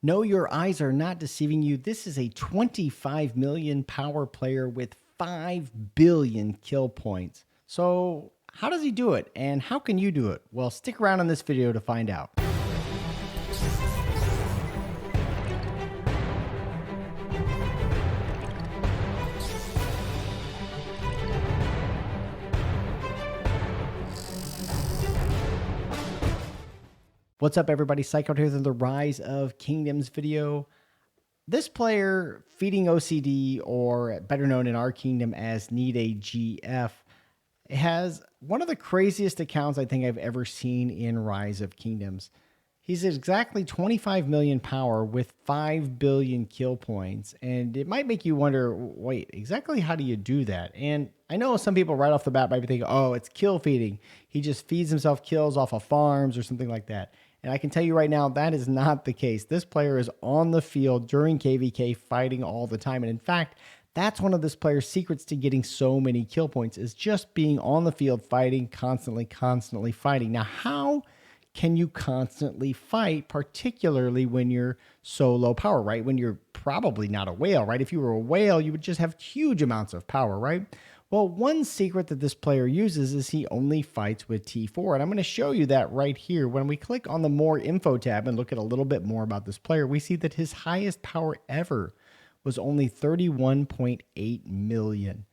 No, your eyes are not deceiving you. This is a 25 million power player with 5 billion kill points. So, how does he do it? And how can you do it? Well, stick around in this video to find out. What's up, everybody? Psycho here in the Rise of Kingdoms video. This player, Feeding OCD, or better known in our kingdom as Need a GF, has one of the craziest accounts I think I've ever seen in Rise of Kingdoms. He's exactly 25 million power with 5 billion kill points. And it might make you wonder, wait, exactly how do you do that? And I know some people right off the bat might be thinking, oh, it's kill feeding. He just feeds himself kills off of farms or something like that. And I can tell you right now, that is not the case. This player is on the field during KVK fighting all the time. And in fact, that's one of this player's secrets to getting so many kill points, is just being on the field fighting, constantly fighting. Now, how can you constantly fight, particularly when you're so low power, right? When you're probably not a whale, right? If you were a whale, you would just have huge amounts of power, right? Well, one secret that this player uses is he only fights with T4. And I'm going to show you that right here. When we click on the More Info tab and look at a little bit more about this player, we see that his highest power ever was only 31.8 million.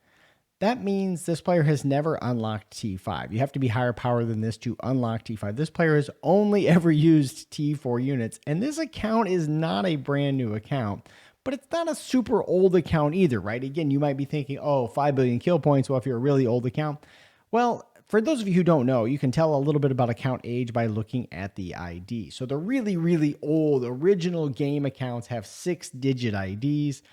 That means this player has never unlocked T5. You have to be higher power than this to unlock T5. This player has only ever used T4 units, and this account is not a brand new account, but it's not a super old account either, right? Again, you might be thinking, oh, 5 billion kill points. Well, if you're a really old account. Well, for those of you who don't know, you can tell a little bit about account age by looking at the ID. So the really old original game accounts have 6-digit IDs.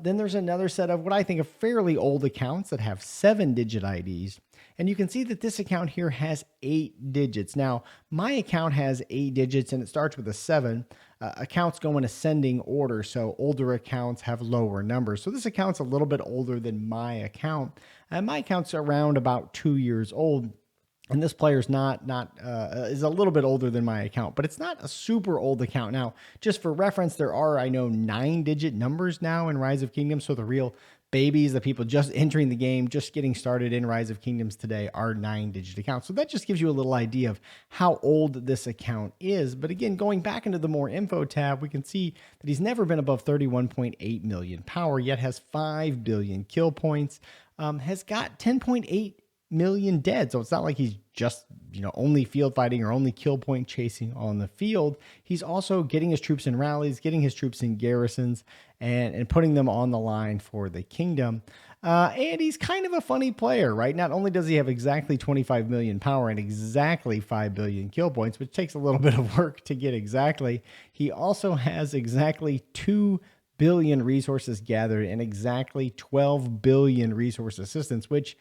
Then there's another set of what I think are fairly old accounts that have 7-digit IDs. And you can see that this account here has 8 digits. Now, my account has 8 digits and it starts with a 7. Accounts go in ascending order, so older accounts have lower numbers. So this account's a little bit older than my account. And my account's around about 2 years old. And this player's is a little bit older than my account, but it's not a super old account. Now, just for reference, there are, I know, 9-digit numbers now in Rise of Kingdoms. So the real babies, the people just entering the game, just getting started in Rise of Kingdoms today, are 9-digit accounts. So that just gives you a little idea of how old this account is. But again, going back into the More Info tab, we can see that he's never been above 31.8 million power, yet has 5 billion kill points, has got 10.8 million dead. So it's not like he's just, only field fighting or only kill point chasing on the field. He's also getting his troops in rallies, getting his troops in garrisons, and putting them on the line for the kingdom. And he's kind of a funny player, right? Not only does he have exactly 25 million power and exactly 5 billion kill points, which takes a little bit of work to get exactly, he also has exactly 2 billion resources gathered and exactly 12 billion resource assistance, which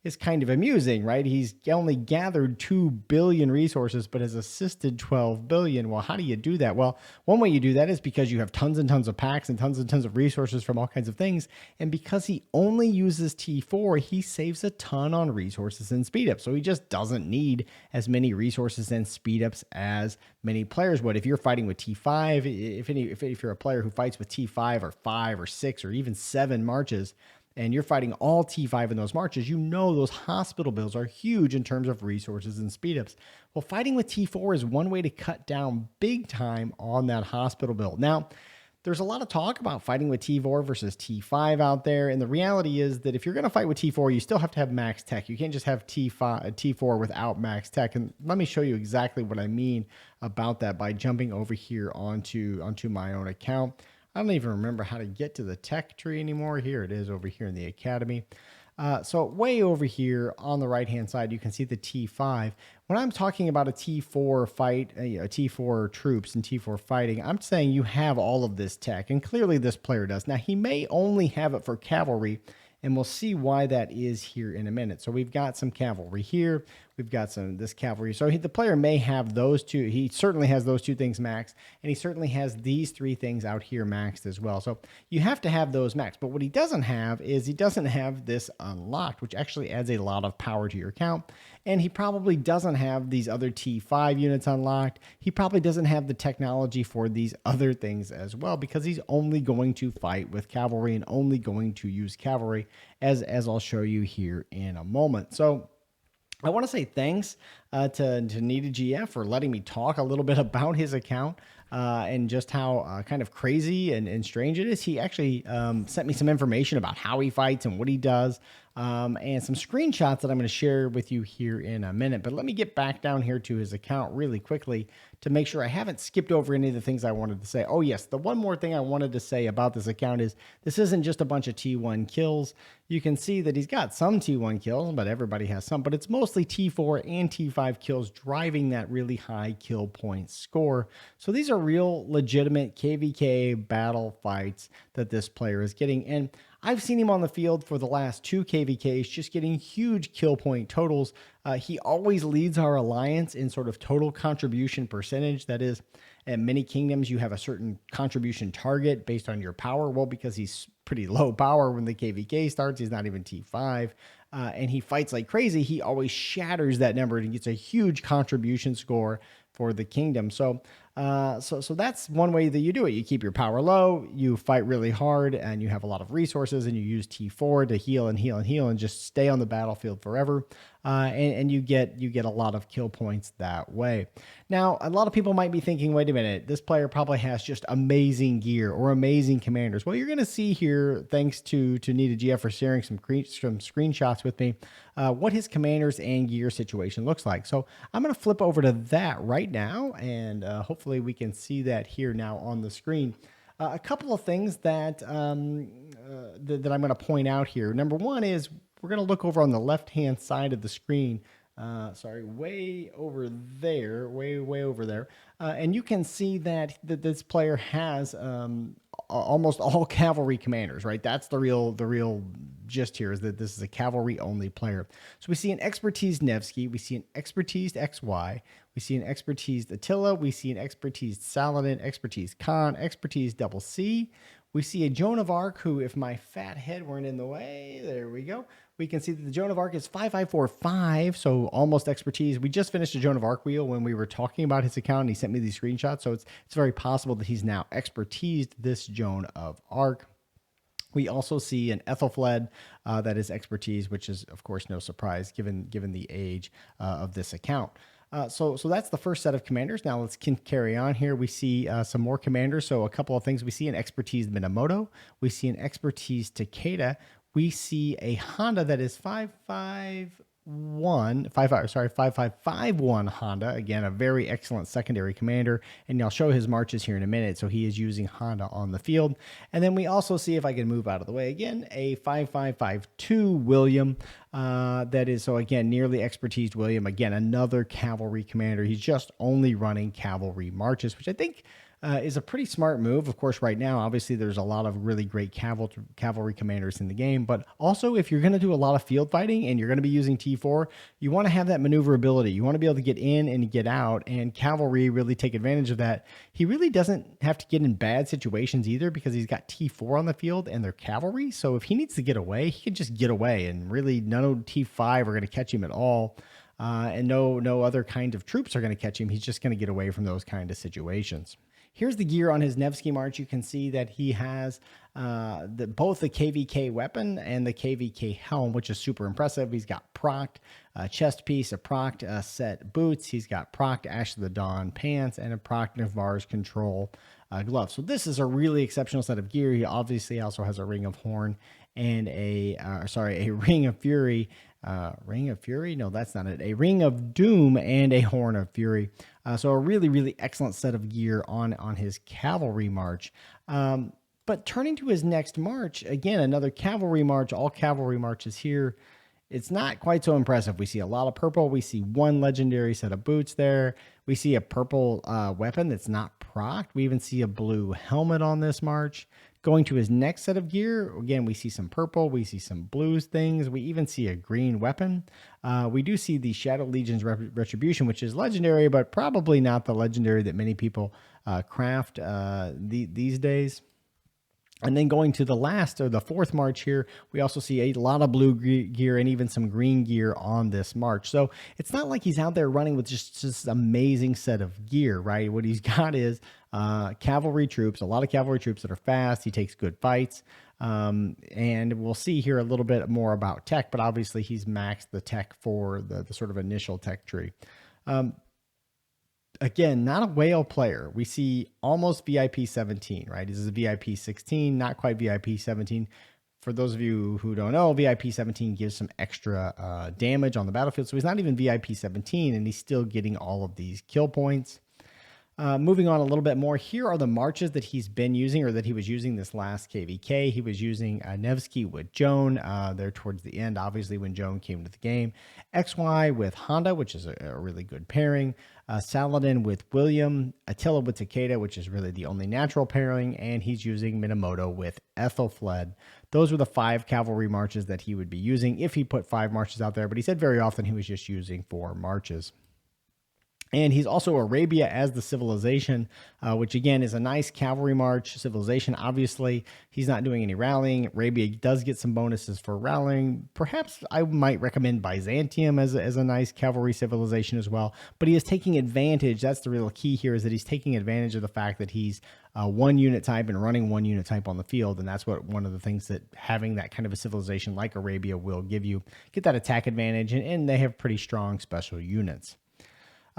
is kind of amusing, right? He's only gathered 2 billion resources, but has assisted 12 billion. Well, how do you do that? Well, one way you do that is because you have tons and tons of packs and tons of resources from all kinds of things. And because he only uses T4, he saves a ton on resources and speed ups. So he just doesn't need as many resources and speed ups as many players would. If you're fighting with T5, if you're a player who fights with T5 or 5 or 6 or even 7 marches, and you're fighting all T5 in those marches, those hospital bills are huge in terms of resources and speedups. Well, fighting with T4 is one way to cut down big time on that hospital bill. Now, there's a lot of talk about fighting with T4 versus T5 out there. And the reality is that if you're going to fight with T4, you still have to have max tech. You can't just have T4 without max tech. And let me show you exactly what I mean about that by jumping over here onto my own account. I don't even remember how to get to the tech tree anymore. Here it is over here in the academy. So way over here on the right-hand side, you can see the T5. When I'm talking about a T4 fight, a T4 troops and T4 fighting, I'm saying you have all of this tech, and clearly this player does. Now, he may only have it for cavalry, and we'll see why that is here in a minute. So we've got some cavalry here. We've got this cavalry. So the player may have those two. He certainly has those two things maxed, and he certainly has these three things out here maxed as well. So you have to have those maxed. But what he doesn't have is he doesn't have this unlocked, which actually adds a lot of power to your account. And he probably doesn't have these other T5 units unlocked. He probably doesn't have the technology for these other things as well, because he's only going to fight with cavalry and only going to use cavalry, as I'll show you here in a moment. So I want to say thanks to Nita GF for letting me talk a little bit about his account and just how kind of crazy and strange it is. He actually sent me some information about how he fights and what he does, and some screenshots that I'm going to share with you here in a minute. But let me get back down here to his account really quickly to make sure I haven't skipped over any of the things I wanted to say. Oh yes, the one more thing I wanted to say about this account is this isn't just a bunch of T1 kills. You can see that he's got some T1 kills, but everybody has some, but it's mostly T4 and T5 kills driving that really high kill point score. So these are real legitimate KVK battle fights that this player is getting. And I've seen him on the field for the last 2 KVKs just getting huge kill point totals. He always leads our alliance in sort of total contribution percentage. That is, at many kingdoms, you have a certain contribution target based on your power. Well, because he's pretty low power when the KVK starts, he's not even T5, and he fights like crazy, he always shatters that number and gets a huge contribution score for the kingdom. So that's one way that you do it. You keep your power low, you fight really hard, and you have a lot of resources, and you use T4 to heal and heal and heal and just stay on the battlefield forever. And you get a lot of kill points that way. Now, a lot of people might be thinking, wait a minute, this player probably has just amazing gear or amazing commanders. Well, you're going to see here, thanks to Nita GF for sharing some screenshots with me, what his commanders and gear situation looks like. So I'm going to flip over to that right now, and hopefully we can see that here now on the screen. A couple of things that that I'm going to point out here. Number one is we're going to look over on the left-hand side of the screen. Sorry, way over there, way over there. And you can see that this player has almost all cavalry commanders, right? That's the real gist here, is that this is a cavalry only player. So we see an expertise Nevsky, we see an expertise XY, we see an expertise Attila, we see an expertise Saladin, expertise Khan, expertise Double C. We see a Joan of Arc, who, if my fat head weren't in the way, there we go. We can see that the Joan of Arc is 5545, so almost expertise. We just finished a Joan of Arc wheel when we were talking about his account, and he sent me these screenshots, so it's very possible that he's now expertised this Joan of Arc. We also see an Ethelfled that is expertise, which is, of course, no surprise given the age of this account. So that's the first set of commanders. Now let's carry on here. We see some more commanders. So a couple of things. We see an expertise Minamoto. We see an expertise Takeda. We see a Honda that is 5551 Honda. Again, a very excellent secondary commander. And I'll show his marches here in a minute. So he is using Honda on the field. And then we also see, if I can move out of the way again, a 5552 William. That is, so again, nearly expertised William. Again, another cavalry commander. He's just only running cavalry marches, which I think is a pretty smart move. Of course, right now, obviously, there's a lot of really great cavalry commanders in the game. But also, if you're going to do a lot of field fighting and you're going to be using T4, you want to have that maneuverability. You want to be able to get in and get out, and cavalry really take advantage of that. He really doesn't have to get in bad situations either, because he's got T4 on the field and they're cavalry. So if he needs to get away, he can just get away, and really none T5 are going to catch him at all. And no other kind of troops are going to catch him. He's just going to get away from those kind of situations. Here's the gear on his Nevsky March. You can see that he has both the KVK weapon and the KVK helm, which is super impressive. He's got procced chest piece, a procced set boots. He's got procced Ash of the Dawn pants, and a procced Navarre's Control glove. So this is a really exceptional set of gear. He obviously also has a Ring of Horn and a Ring of Fury. Ring of Fury? No, that's not it. A Ring of Doom and a Horn of Fury. So a really, really excellent set of gear on his cavalry march. But turning to his next march, again, another cavalry march, all cavalry marches here. It's not quite so impressive. We see a lot of purple. We see one legendary set of boots there. We see a purple weapon that's not procced. We even see a blue helmet on this march. Going to his next set of gear, again, we see some purple, we see some blues things, we even see a green weapon. We do see the Shadow Legion's Retribution, which is legendary, but probably not the legendary that many people craft these days. And then going to the last or the fourth march here, we also see a lot of blue gear and even some green gear on this march. So it's not like he's out there running with just this amazing set of gear, right? What he's got is cavalry troops, a lot of cavalry troops that are fast. He takes good fights. And we'll see here a little bit more about tech, but obviously he's maxed the tech for the sort of initial tech tree. Again, not a whale player. We see almost VIP 17, right? This is a VIP 16, not quite VIP 17. For those of you who don't know, VIP 17 gives some extra damage on the battlefield. So he's not even VIP 17, and he's still getting all of these kill points. Moving on a little bit more, here are the marches that he's been using or that he was using this last KVK. He was using Nevsky with Joan there towards the end, obviously when Joan came to the game. XY with Honda, which is a really good pairing. Saladin with William. Attila with Takeda, which is really the only natural pairing. And he's using Minamoto with Ethelfled. Those were the 5 cavalry marches that he would be using if he put 5 marches out there. But he said very often he was just using 4 marches. And he's also Arabia as the civilization, which again is a nice cavalry march. Civilization, obviously, he's not doing any rallying. Arabia does get some bonuses for rallying. Perhaps I might recommend Byzantium as a nice cavalry civilization as well. But he is taking advantage. That's the real key here, is that he's taking advantage of the fact that he's one unit type and running one unit type on the field. And that's what one of the things that having that kind of a civilization like Arabia will give you. Get that attack advantage, and they have pretty strong special units.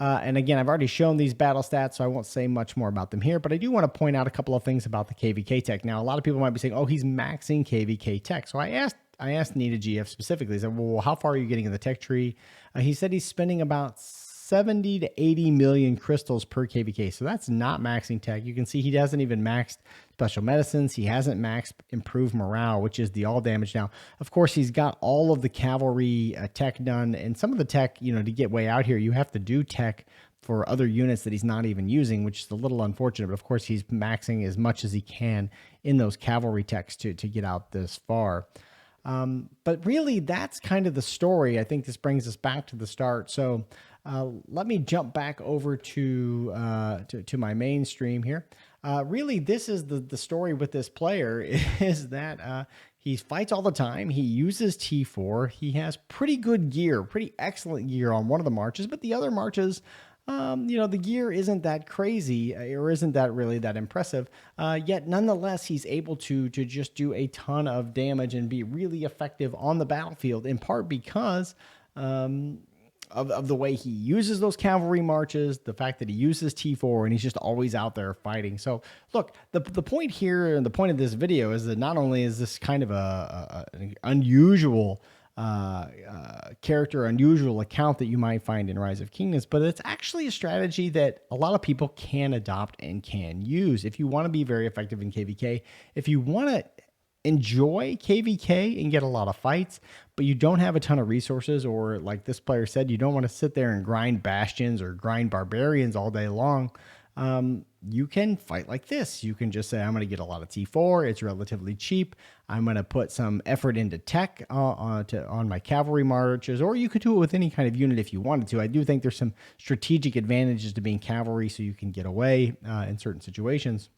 And again, I've already shown these battle stats, so I won't say much more about them here, but I do want to point out a couple of things about the KVK tech. Now, a lot of people might be saying, oh, he's maxing KVK tech. So I asked Nita GF specifically, I said, well, how far are you getting in the tech tree? He said he's spending about 70 to 80 million crystals per KVK. So that's not maxing tech. You can see he hasn't even maxed special medicines. He hasn't maxed improved morale, which is the all damage. Now, of course, he's got all of the cavalry tech done, and some of the tech, to get way out here, you have to do tech for other units that he's not even using, which is a little unfortunate. But of course, he's maxing as much as he can in those cavalry techs to get out this far. But really, that's kind of the story. I think this brings us back to the start. So let me jump back over to my main stream here. Really, this is the story with this player is that he fights all the time. He uses T4. He has pretty good gear, pretty excellent gear on one of the marches, but the other marches, the gear isn't that crazy or isn't that really that impressive. Yet nonetheless, he's able to just do a ton of damage and be really effective on the battlefield, in part because of the way he uses those cavalry marches, the fact that he uses T4 and he's just always out there fighting. So look, the point here and the point of this video is that not only is this kind of an unusual character, unusual account that you might find in Rise of Kingdoms, but it's actually a strategy that a lot of people can adopt and can use if you want to be very effective in KVK. If you want to enjoy KVK and get a lot of fights, but you don't have a ton of resources, or like this player said, you don't want to sit there and grind bastions or grind barbarians all day long, you can fight like this. You can just say, I'm going to get a lot of T4. It's relatively cheap. I'm going to put some effort into tech on my cavalry marches, or you could do it with any kind of unit if you wanted to. I do think there's some strategic advantages to being cavalry, so you can get away in certain situations.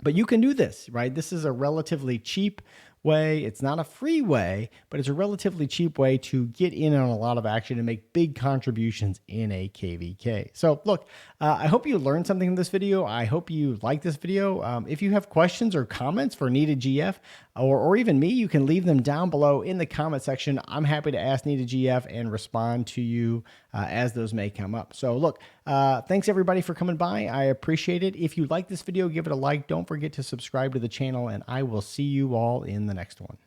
But you can do this, right? This is a relatively cheap way. It's not a free way, but it's a relatively cheap way to get in on a lot of action and make big contributions in a KVK. So look, I hope you learned something from this video. I hope you like this video. If you have questions or comments for Nita GF or even me, you can leave them down below in the comment section. I'm happy to ask Nita GF and respond to you as those may come up. So look, thanks everybody for coming by. I appreciate it. If you like this video, give it a like. Don't forget to subscribe to the channel, and I will see you all in the next one.